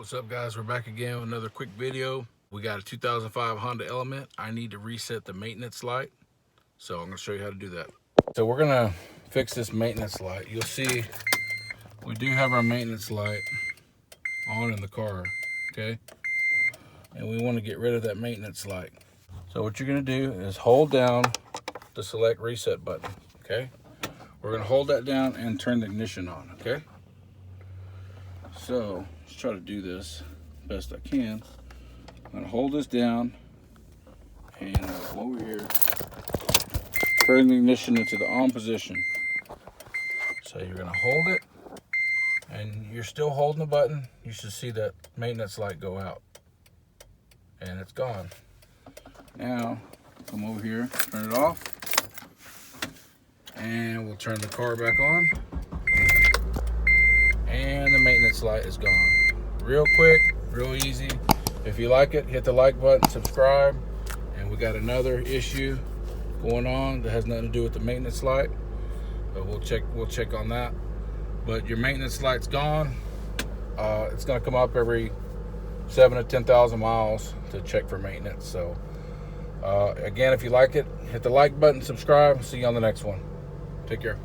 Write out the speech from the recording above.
What's up, guys? We're back again with another quick video. We got a 2005 Honda Element. I need to reset the maintenance light, so I'm going to show you how to do that. So we're going to fix this maintenance light. You'll see we do have our maintenance light on in the car, okay? And we want to get rid of that maintenance light. So what you're going to do is hold down the select reset button, okay? We're going to hold that down and turn the ignition on, okay? So let's try to do this best I can. I'm going to hold this down and come over here, turn the ignition into the on position. So you're going to hold it, and you're still holding the button. You should see that maintenance light go out, and it's gone. Now come over here, turn it off, and we'll turn the car back on, and the maintenance light is gone. Real quick, real easy. If you like it, hit the like button, subscribe. And we got another issue going on that has nothing to do with the maintenance light, but we'll check on that. But your maintenance light's gone. It's going to come up every 7 to 10,000 miles to check for maintenance. So again, if you like it, hit the like button, subscribe. See you on the next one. Take care.